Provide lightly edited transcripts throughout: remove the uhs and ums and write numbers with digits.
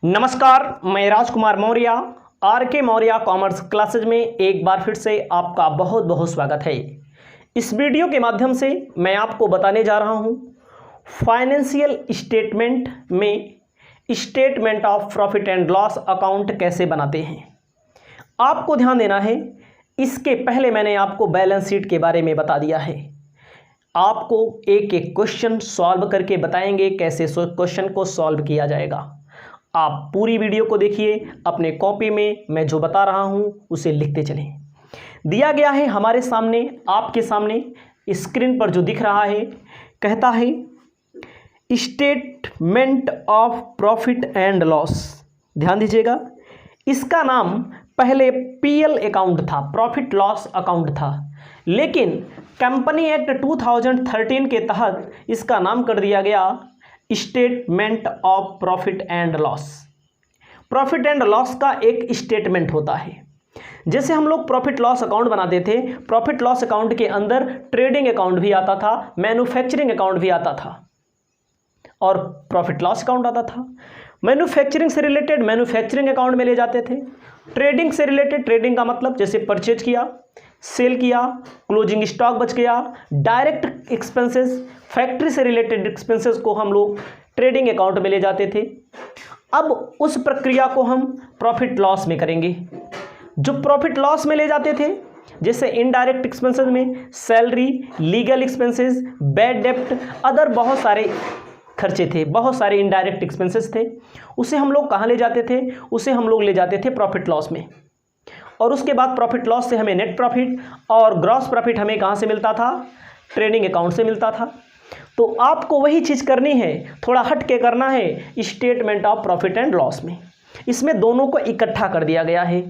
नमस्कार, मैं राजकुमार मौर्य आर के मौर्य कॉमर्स क्लासेज में एक बार फिर से आपका बहुत बहुत स्वागत है। इस वीडियो के माध्यम से मैं आपको बताने जा रहा हूं फाइनेंशियल स्टेटमेंट में statement of profit and loss account कैसे बनाते हैं। आपको ध्यान देना है, इसके पहले मैंने आपको बैलेंस शीट के बारे में बता दिया है। आपको एक एक क्वेश्चन सॉल्व करके बताएंगे कैसे क्वेश्चन को सॉल्व किया जाएगा। आप पूरी वीडियो को देखिए, अपने कॉपी में मैं जो बता रहा हूं उसे लिखते चलें। दिया गया है हमारे सामने, आपके सामने स्क्रीन पर जो दिख रहा है, कहता है statement of profit and loss. ध्यान दीजिएगा, इसका नाम पहले पीएल अकाउंट था, प्रॉफिट लॉस अकाउंट था, लेकिन कंपनी एक्ट 2013 के तहत इसका नाम कर दिया गया statement of profit and loss. Profit and loss का एक स्टेटमेंट होता है। जैसे हम लोग प्रॉफिट लॉस अकाउंट बनाते थे, प्रॉफिट लॉस अकाउंट के अंदर ट्रेडिंग अकाउंट भी आता था, मैन्युफैक्चरिंग अकाउंट भी आता था और प्रॉफिट लॉस अकाउंट आता था। मैन्युफैक्चरिंग से रिलेटेड मैन्युफैक्चरिंग अकाउंट में ले जाते थे, ट्रेडिंग से रिलेटेड ट्रेडिंग का मतलब जैसे परचेज किया, सेल किया, क्लोजिंग स्टॉक बच गया, डायरेक्ट एक्सपेंसेस, फैक्ट्री से रिलेटेड एक्सपेंसेस को हम लोग ट्रेडिंग अकाउंट में ले जाते थे। अब उस प्रक्रिया को हम प्रॉफिट लॉस में करेंगे। जो प्रॉफिट लॉस में ले जाते थे, जैसे इनडायरेक्ट एक्सपेंसेस में सैलरी, लीगल एक्सपेंसेस, बैड डेप्ट, अदर बहुत सारे खर्चे थे, बहुत सारे इनडायरेक्ट एक्सपेंसेस थे, उसे हम लोग कहाँ ले जाते थे? उसे हम लोग ले जाते थे प्रॉफिट लॉस में। और उसके बाद प्रॉफिट लॉस से हमें नेट प्रॉफिट और ग्रॉस प्रॉफिट हमें कहाँ से मिलता था? ट्रेडिंग अकाउंट से मिलता था। तो आपको वही चीज़ करनी है, थोड़ा हट के करना है statement of profit and loss में। इसमें दोनों को इकट्ठा कर दिया गया है।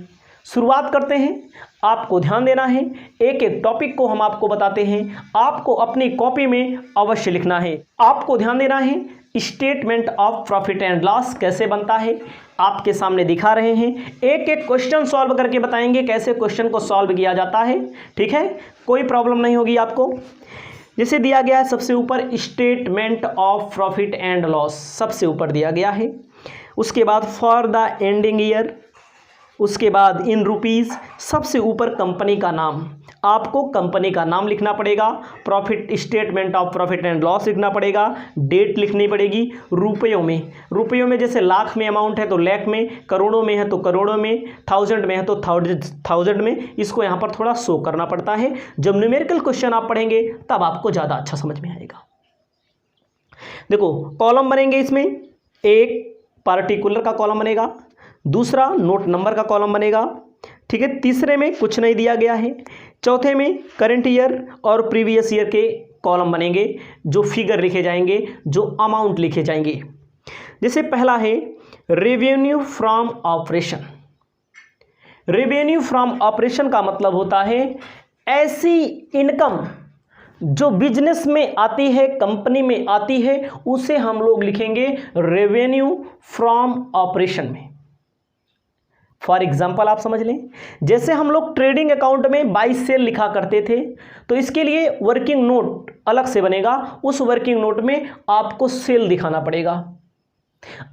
शुरुआत करते हैं। आपको ध्यान देना है, एक एक टॉपिक को हम आपको बताते हैं, आपको अपनी कॉपी में अवश्य लिखना है। आपको ध्यान देना है, statement of profit and loss कैसे बनता है आपके सामने दिखा रहे हैं। एक एक क्वेश्चन सॉल्व करके बताएंगे कैसे क्वेश्चन को सॉल्व किया जाता है। ठीक है, कोई प्रॉब्लम नहीं होगी आपको। जैसे दिया गया है सबसे ऊपर statement of profit and loss, सबसे ऊपर दिया गया है। उसके बाद फॉर द एंडिंग ईयर, उसके बाद इन रुपीज़, सबसे ऊपर कंपनी का नाम। आपको कंपनी का नाम लिखना पड़ेगा, profit statement of profit and loss लिखना पड़ेगा, डेट लिखनी पड़ेगी, रुपयों में। रुपयों में जैसे लाख में अमाउंट है तो लाख में, करोड़ों में है तो करोड़ों में, थाउजेंड में है तो थाउजेंड में। इसको यहाँ पर थोड़ा शो करना पड़ता है। जब न्यूमेरिकल क्वेश्चन आप पढ़ेंगे तब आपको ज़्यादा अच्छा समझ में आएगा। देखो, कॉलम बनेंगे इसमें, एक पार्टिकुलर का कॉलम बनेगा, दूसरा नोट नंबर का कॉलम बनेगा। ठीक है, तीसरे में कुछ नहीं दिया गया है, चौथे में करंट ईयर और प्रीवियस ईयर के कॉलम बनेंगे, जो फिगर लिखे जाएंगे, जो अमाउंट लिखे जाएंगे। जैसे पहला है revenue from operation. Revenue from operation का मतलब होता है ऐसी इनकम जो बिजनेस में आती है, कंपनी में आती है, उसे हम लोग लिखेंगे रेवेन्यू फ्रॉम ऑपरेशन में। फॉर एग्जाम्पल आप समझ लें, जैसे हम लोग ट्रेडिंग अकाउंट में बाई सेल लिखा करते थे, तो इसके लिए वर्किंग नोट अलग से बनेगा, उस वर्किंग नोट में आपको सेल दिखाना पड़ेगा।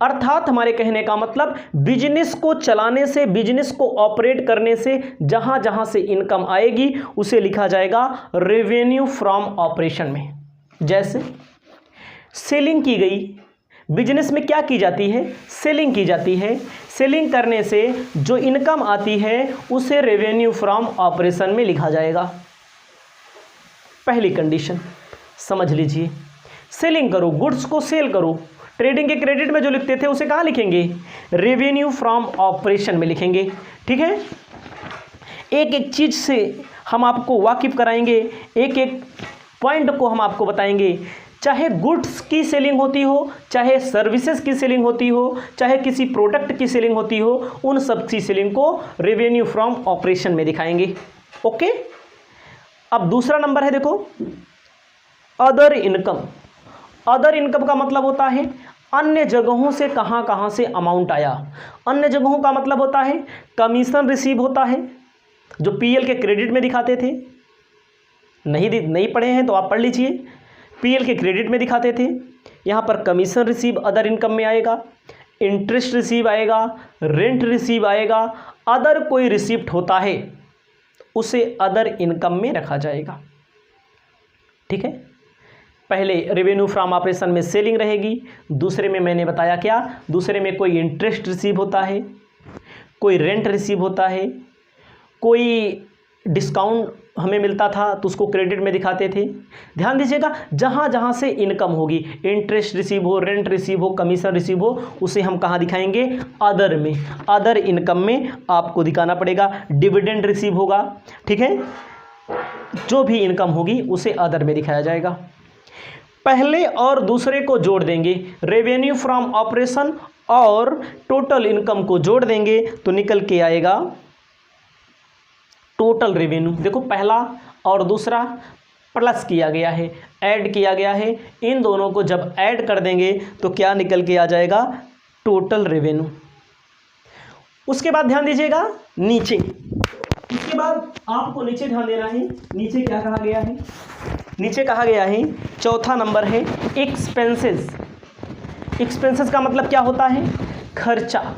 अर्थात हमारे कहने का मतलब बिजनेस को चलाने से, बिजनेस को ऑपरेट करने से जहां जहां से इनकम आएगी उसे लिखा जाएगा रेवेन्यू फ्रॉम ऑपरेशन में। जैसे सेलिंग की गई, बिजनेस में क्या की जाती है? सेलिंग की जाती है। सेलिंग करने से जो इनकम आती है उसे रेवेन्यू फ्रॉम ऑपरेशन में लिखा जाएगा। पहली कंडीशन समझ लीजिए, सेलिंग करो, गुड्स को सेल करो। ट्रेडिंग के क्रेडिट में जो लिखते थे उसे कहाँ लिखेंगे? रेवेन्यू फ्रॉम ऑपरेशन में लिखेंगे। ठीक है, एक एक चीज से हम आपको वाकिफ कराएंगे, एक एक पॉइंट को हम आपको बताएंगे। चाहे गुड्स की सेलिंग होती हो, चाहे सर्विसेज की सेलिंग होती हो, चाहे किसी प्रोडक्ट की सेलिंग होती हो, उन सब की सेलिंग को रेवेन्यू फ्रॉम ऑपरेशन में दिखाएंगे। ओके, अब दूसरा नंबर है, देखो अदर इनकम। अदर इनकम का मतलब होता है अन्य जगहों से कहां कहां से अमाउंट आया। अन्य जगहों का मतलब होता है कमीशन रिसीव होता है, जो पीएल के क्रेडिट में दिखाते थे। नहीं पढ़े हैं तो आप पढ़ लीजिए, पीएल के क्रेडिट में दिखाते थे, यहाँ पर कमीशन रिसीव अदर इनकम में आएगा। इंटरेस्ट रिसीव आएगा, रेंट रिसीव आएगा, अदर कोई रिसिप्ट होता है उसे अदर इनकम में रखा जाएगा। ठीक है, पहले रेवेन्यू फ्रॉम ऑपरेशन में सेलिंग रहेगी, दूसरे में मैंने बताया क्या, दूसरे में कोई इंटरेस्ट रिसीव होता है, कोई रेंट रिसीव होता है, कोई डिस्काउंट हमें मिलता था तो उसको क्रेडिट में दिखाते थे। ध्यान दीजिएगा, जहाँ जहाँ से इनकम होगी, इंटरेस्ट रिसीव हो, रेंट रिसीव हो, कमीशन रिसीव हो, उसे हम कहाँ दिखाएंगे, अदर में, अदर इनकम में आपको दिखाना पड़ेगा। डिविडेंड रिसीव होगा, ठीक है, जो भी इनकम होगी उसे अदर में दिखाया जाएगा। पहले और दूसरे को जोड़ देंगे, रेवेन्यू फ्रॉम ऑपरेशन और टोटल इनकम को जोड़ देंगे तो निकल के आएगा टोटल रेवेन्यू। देखो, पहला और दूसरा प्लस किया गया है, ऐड किया गया है, इन दोनों को जब ऐड कर देंगे तो क्या निकल के आ जाएगा, टोटल रेवेन्यू। उसके बाद ध्यान दीजिएगा नीचे, उसके बाद आपको नीचे ध्यान देना है, नीचे क्या कहा गया है, नीचे कहा गया है चौथा नंबर है एक्सपेंसेस। एक्सपेंसेस का मतलब क्या होता है, खर्चा।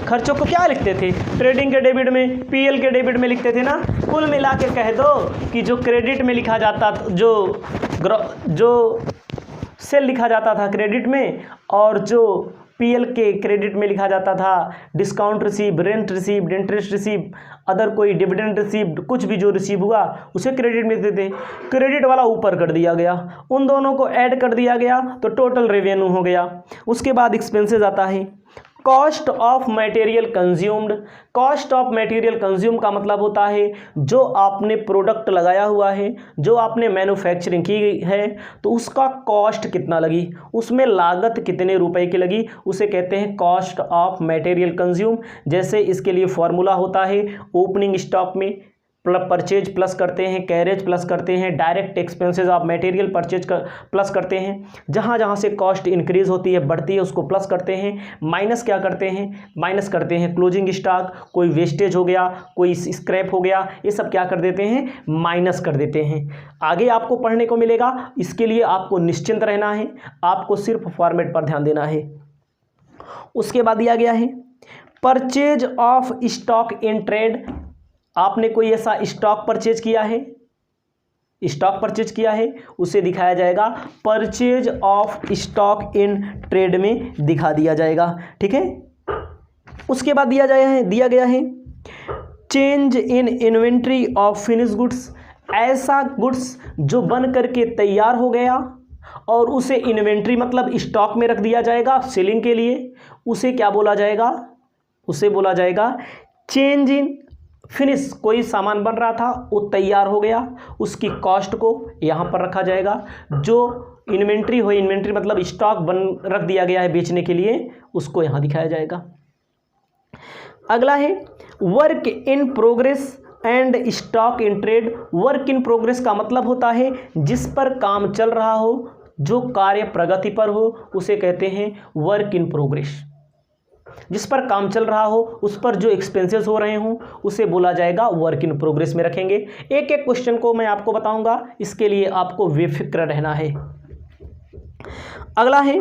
खर्चों को क्या लिखते थे, ट्रेडिंग के डेबिट में, पीएल के डेबिट में लिखते थे ना। कुल मिला के कह दो कि जो क्रेडिट में लिखा जाता, जो सेल लिखा जाता था क्रेडिट में, और जो पीएल के क्रेडिट में लिखा जाता था discount receive, rent receive, interest receive, other कोई डिविडेंड रिसीव, कुछ भी जो रिसीव हुआ उसे क्रेडिट में देते थे। क्रेडिट वाला ऊपर कर दिया गया, उन दोनों को ऐड कर दिया गया तो टोटल रेवेन्यू हो गया। उसके बाद एक्सपेंसेस आता है cost of material consumed. Cost of material consume का मतलब होता है जो आपने प्रोडक्ट लगाया हुआ है, जो आपने मैन्युफैक्चरिंग की है, तो उसका कॉस्ट कितना लगी, उसमें लागत कितने रुपए की लगी, उसे कहते हैं कॉस्ट ऑफ मटेरियल कंज्यूम। जैसे इसके लिए फॉर्मूला होता है, ओपनिंग स्टॉक में परचेज प्लस करते हैं, कैरेज प्लस करते हैं, direct expenses of material purchase plus करते हैं, जहाँ जहाँ से कॉस्ट इंक्रीज होती है, बढ़ती है, उसको प्लस करते हैं, माइनस क्या करते हैं, माइनस करते हैं क्लोजिंग स्टॉक, कोई वेस्टेज हो गया, कोई स्क्रैप हो गया, ये सब क्या कर देते हैं, माइनस कर देते हैं। आगे आपको पढ़ने को मिलेगा, इसके लिए आपको निश्चिंत रहना है, आपको सिर्फ फॉर्मेट पर ध्यान देना है। उसके बाद दिया गया है purchase of stock in trade. आपने कोई ऐसा स्टॉक परचेज किया है, स्टॉक परचेज किया है, उसे दिखाया जाएगा purchase of stock in trade में दिखा दिया जाएगा। ठीक है, उसके बाद दिया गया है change in inventory of finish goods. ऐसा गुड्स जो बन करके तैयार हो गया और उसे इन्वेंट्री मतलब स्टॉक में रख दिया जाएगा सेलिंग के लिए, उसे क्या बोला जाएगा, उसे बोला जाएगा चेंज इन फिनिश। कोई सामान बन रहा था, वो तैयार हो गया, उसकी कॉस्ट को यहाँ पर रखा जाएगा। जो इन्वेंट्री हो, इन्वेंट्री मतलब स्टॉक बन रख दिया गया है बेचने के लिए, उसको यहाँ दिखाया जाएगा। अगला है work in progress and stock in trade. Work in progress का मतलब होता है जिस पर काम चल रहा हो, जो कार्य प्रगति पर हो, उसे कहते हैं वर्क इन प्रोग्रेस। जिस पर काम चल रहा हो, उस पर जो एक्सपेंसेस हो रहे हों, उसे बोला जाएगा वर्क इन प्रोग्रेस में रखेंगे। एक एक क्वेश्चन को मैं आपको बताऊंगा, इसके लिए आपको बेफिक्र रहना है। अगला है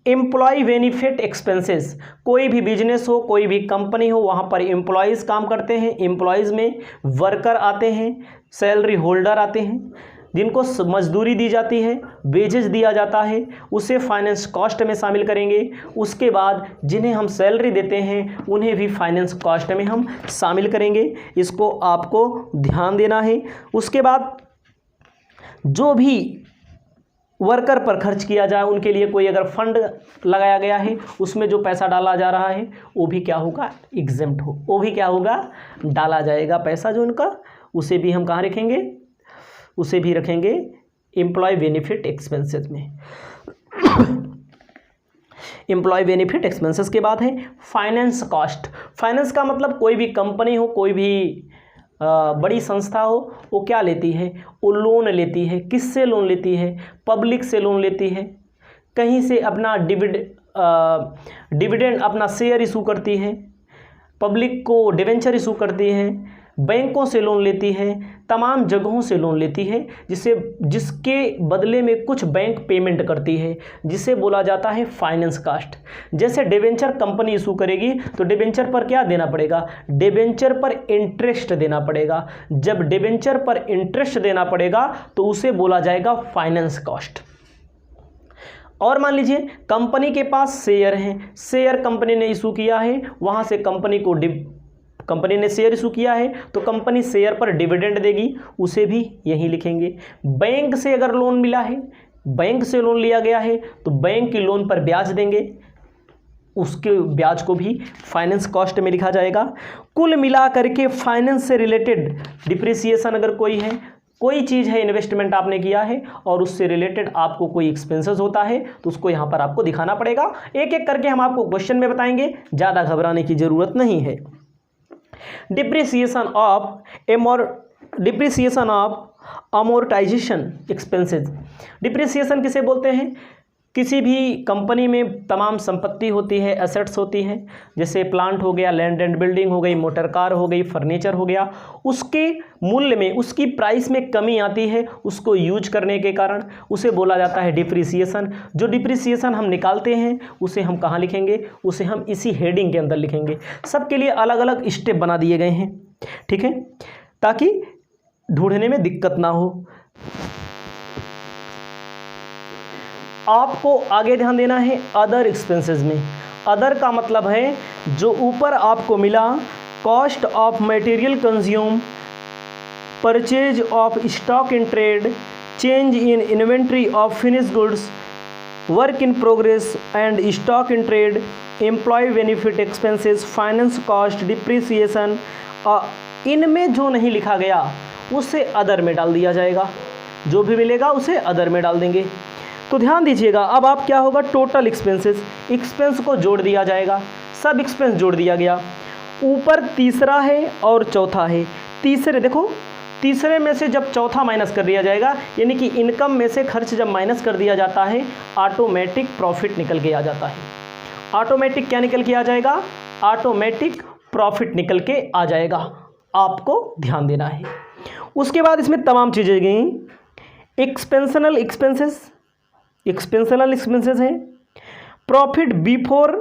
एम्प्लॉय बेनिफिट एक्सपेंसेस। कोई भी बिजनेस हो, कोई भी कंपनी हो, वहाँ पर एम्प्लॉयज़ काम करते हैं, एम्प्लॉयज़ में वर्कर आते हैं, सैलरी होल्डर आते हैं, जिनको मजदूरी दी जाती है, वेजेस दिया जाता है, उसे फाइनेंस कॉस्ट में शामिल करेंगे। उसके बाद जिन्हें हम सैलरी देते हैं उन्हें भी फाइनेंस कॉस्ट में हम शामिल करेंगे, इसको आपको ध्यान देना है। उसके बाद जो भी वर्कर पर खर्च किया जाए, उनके लिए कोई अगर फंड लगाया गया है, उसमें जो पैसा डाला जा रहा है वो भी क्या होगा, एग्जेम्प्ट हो, वो भी क्या होगा, डाला जाएगा पैसा जो उनका, उसे भी हम कहाँ रखेंगे, उसे भी रखेंगे एम्प्लॉय बेनिफिट एक्सपेंसेस में। एम्प्लॉय बेनिफिट एक्सपेंसेस के बाद है फाइनेंस कॉस्ट। फाइनेंस का मतलब कोई भी कंपनी हो, कोई भी बड़ी संस्था हो, वो क्या लेती है, वो लोन लेती है। किससे लोन लेती है, पब्लिक से लोन लेती है, कहीं से अपना डिविडेंड अपना शेयर इशू करती है, पब्लिक को डिवेंचर इशू करती है, बैंकों से लोन लेती है, तमाम जगहों से लोन लेती है, जिसके बदले में कुछ बैंक पेमेंट करती है, जिसे बोला जाता है फाइनेंस कॉस्ट। जैसे डिबेंचर कंपनी इशू करेगी तो डिबेंचर पर क्या देना पड़ेगा, डिबेंचर पर इंटरेस्ट देना पड़ेगा। जब डिबेंचर पर इंटरेस्ट देना पड़ेगा तो उसे बोला जाएगा फाइनेंस कॉस्ट। और मान लीजिए कंपनी के पास शेयर हैं, शेयर कंपनी ने इशू किया है, वहाँ से कंपनी ने शेयर इशू किया है तो कंपनी शेयर पर डिविडेंड देगी, उसे भी यहीं लिखेंगे। बैंक से अगर लोन मिला है, बैंक से लोन लिया गया है तो बैंक की लोन पर ब्याज देंगे, उसके ब्याज को भी फाइनेंस कॉस्ट में लिखा जाएगा। कुल मिला करके फाइनेंस से रिलेटेड डिप्रिसिएशन अगर कोई चीज़ है, इन्वेस्टमेंट आपने किया है और उससे रिलेटेड आपको कोई एक्सपेंसेस होता है तो उसको यहाँ पर आपको दिखाना पड़ेगा। एक एक करके हम आपको क्वेश्चन में बताएंगे, ज़्यादा घबराने की ज़रूरत नहीं है। Depreciation of amortisation expenses. Depreciation किसे बोलते हैं, किसी भी कंपनी में तमाम संपत्ति होती है, एसेट्स होती हैं, जैसे प्लांट हो गया, लैंड एंड बिल्डिंग हो गई, मोटर कार हो गई, फर्नीचर हो गया, उसके मूल्य में, उसकी प्राइस में कमी आती है उसको यूज करने के कारण, उसे बोला जाता है डिप्रिसिएशन। जो डिप्रिसिएशन हम निकालते हैं उसे हम कहाँ लिखेंगे, उसे हम इसी हेडिंग के अंदर लिखेंगे। सबके लिए अलग अलग स्टेप बना दिए गए हैं, ठीक है, ताकि ढूंढने में दिक्कत ना हो। आपको आगे ध्यान देना है अदर एक्सपेंसेस में। अदर का मतलब है जो ऊपर आपको मिला, cost of material consume, purchase of stock in trade, change in inventory of finish goods, work in progress and stock in trade, employ benefit expenses, finance cost, depreciation. इनमें जो नहीं लिखा गया उसे अदर में डाल दिया जाएगा, जो भी मिलेगा उसे अदर में डाल देंगे। तो ध्यान दीजिएगा, अब आप क्या होगा, टोटल एक्सपेंसेस, एक्सपेंस को जोड़ दिया जाएगा, सब एक्सपेंस जोड़ दिया गया। ऊपर तीसरा है और चौथा है, तीसरे में से जब चौथा माइनस कर दिया जाएगा, यानी कि इनकम में से खर्च जब माइनस कर दिया जाता है, ऑटोमेटिक प्रॉफिट निकल के आ जाता है। ऑटोमेटिक क्या निकल के आ जाएगा, ऑटोमेटिक प्रॉफिट निकल के आ जाएगा, आपको ध्यान देना है। उसके बाद इसमें तमाम चीज़ें गई। एक्सपेंशनल एक्सपेंसेस हैं, profit before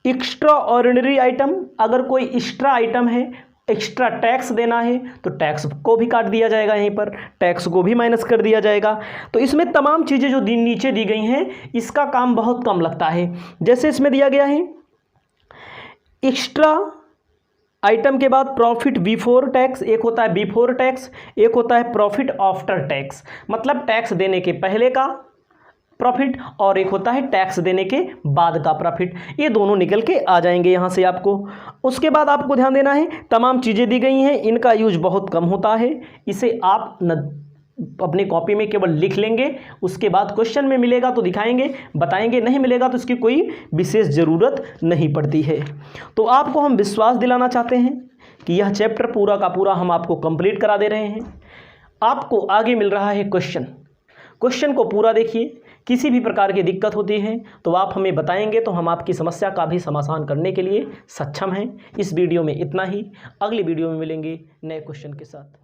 extra ordinary item, अगर कोई एक्स्ट्रा आइटम है, एक्स्ट्रा टैक्स देना है तो टैक्स को भी काट दिया जाएगा, यहीं पर टैक्स को भी माइनस कर दिया जाएगा। तो इसमें तमाम चीज़ें जो नीचे दी गई हैं, इसका काम बहुत कम लगता है। जैसे इसमें दिया गया है एक्स्ट्रा आइटम के बाद प्रॉफिट बिफोर टैक्स, एक होता है बिफोर टैक्स, एक होता है प्रॉफिट आफ्टर टैक्स, मतलब टैक्स देने के पहले का प्रॉफिट, और एक होता है टैक्स देने के बाद का प्रॉफिट। ये दोनों निकल के आ जाएंगे यहाँ से आपको। उसके बाद आपको ध्यान देना है, तमाम चीज़ें दी गई हैं, इनका यूज बहुत कम होता है, इसे आप अपनी कॉपी में केवल लिख लेंगे, उसके बाद क्वेश्चन में मिलेगा तो दिखाएंगे, बताएंगे, नहीं मिलेगा तो इसकी कोई विशेष ज़रूरत नहीं पड़ती है। तो आपको हम विश्वास दिलाना चाहते हैं कि यह चैप्टर पूरा का पूरा हम आपको कंप्लीट करा दे रहे हैं। आपको आगे मिल रहा है क्वेश्चन को पूरा देखिए। किसी भी प्रकार की दिक्कत होती है तो आप हमें बताएंगे, तो हम आपकी समस्या का भी समाधान करने के लिए सक्षम हैं। इस वीडियो में इतना ही, अगली वीडियो में मिलेंगे नए क्वेश्चन के साथ।